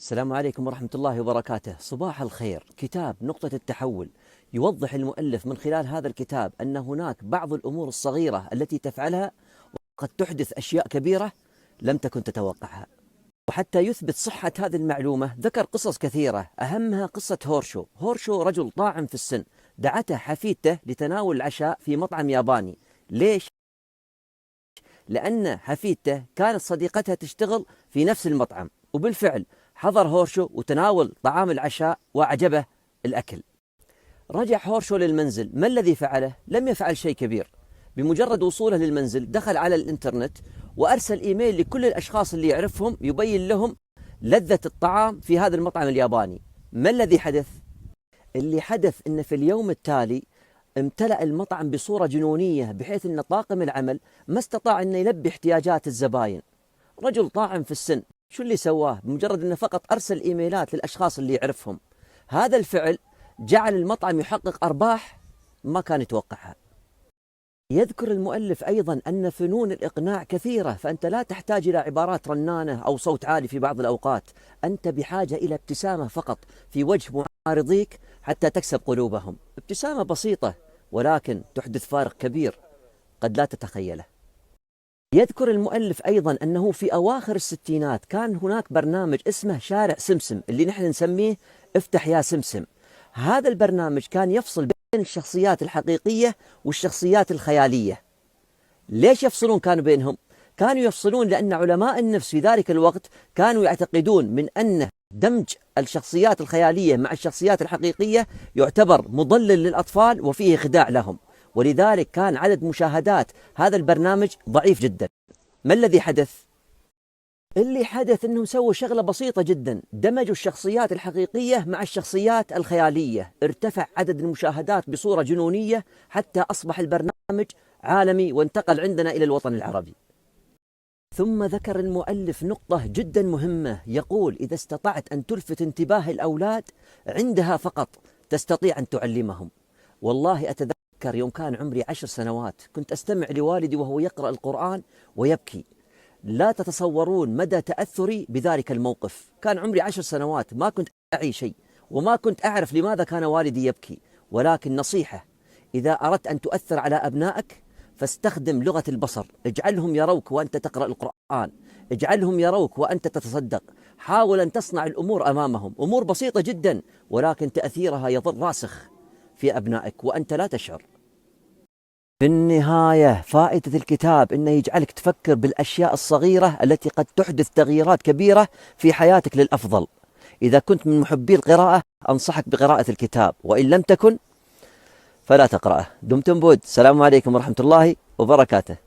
السلام عليكم ورحمة الله وبركاته. صباح الخير. كتاب نقطة التحول يوضح المؤلف من خلال هذا الكتاب أن هناك بعض الأمور الصغيرة التي تفعلها قد تحدث أشياء كبيرة لم تكن تتوقعها. وحتى يثبت صحة هذه المعلومة ذكر قصص كثيرة، أهمها قصة هورشو. هورشو رجل طاعن في السن، دعته حفيدته لتناول العشاء في مطعم ياباني. ليش؟ لأن حفيدته كانت صديقتها تشتغل في نفس المطعم، وبالفعل حضر هورشو وتناول طعام العشاء وأعجبه الأكل. رجع هورشو للمنزل، ما الذي فعله؟ لم يفعل شيء كبير. بمجرد وصوله للمنزل دخل على الإنترنت وأرسل إيميل لكل الأشخاص اللي يعرفهم يبين لهم لذة الطعام في هذا المطعم الياباني. ما الذي حدث؟ اللي حدث أن في اليوم التالي امتلأ المطعم بصورة جنونية، بحيث أن طاقم العمل ما استطاع أن يلبي احتياجات الزباين. رجل طاعن في السن، شو اللي سواه؟ بمجرد أنه فقط أرسل إيميلات للأشخاص اللي يعرفهم. هذا الفعل جعل المطعم يحقق أرباح ما كان يتوقعها. يذكر المؤلف أيضا أن فنون الإقناع كثيرة، فأنت لا تحتاج إلى عبارات رنانة أو صوت عالي في بعض الأوقات، أنت بحاجة إلى ابتسامة فقط في وجه معارضيك حتى تكسب قلوبهم. ابتسامة بسيطة ولكن تحدث فارق كبير قد لا تتخيله. يذكر المؤلف أيضا أنه في أواخر الستينات كان هناك برنامج اسمه شارع سمسم، اللي نحن نسميه افتح يا سمسم. هذا البرنامج كان يفصل بين الشخصيات الحقيقية والشخصيات الخيالية. ليش يفصلون كانوا بينهم؟ كانوا يفصلون لأن علماء النفس في ذلك الوقت كانوا يعتقدون من أن دمج الشخصيات الخيالية مع الشخصيات الحقيقية يعتبر مضلل للأطفال وفيه خداع لهم، ولذلك كان عدد مشاهدات هذا البرنامج ضعيف جدا. ما الذي حدث؟ اللي حدث أنهم سووا شغلة بسيطة جدا، دمجوا الشخصيات الحقيقية مع الشخصيات الخيالية، ارتفع عدد المشاهدات بصورة جنونية حتى أصبح البرنامج عالمي وانتقل عندنا إلى الوطن العربي. ثم ذكر المؤلف نقطة جدا مهمة، يقول إذا استطعت أن تلفت انتباه الأولاد عندها فقط تستطيع أن تعلمهم. والله أتذكر يوم كان عمري 10 سنوات كنت أستمع لوالدي وهو يقرأ القرآن ويبكي. لا تتصورون مدى تأثري بذلك الموقف. كان عمري 10 سنوات، ما كنت أعي شيء وما كنت أعرف لماذا كان والدي يبكي. ولكن نصيحة، إذا أردت أن تؤثر على أبنائك فاستخدم لغة البصر، اجعلهم يروك وأنت تقرأ القرآن، اجعلهم يروك وأنت تتصدق. حاول أن تصنع الأمور أمامهم، أمور بسيطة جدا ولكن تأثيرها يظل راسخ في أبنائك وأنت لا تشعر. في النهاية فائدة الكتاب أنه يجعلك تفكر بالأشياء الصغيرة التي قد تحدث تغييرات كبيرة في حياتك للأفضل. إذا كنت من محبي القراءة أنصحك بقراءة الكتاب، وإن لم تكن فلا تقرأه. دمتم بود. السلام عليكم ورحمة الله وبركاته.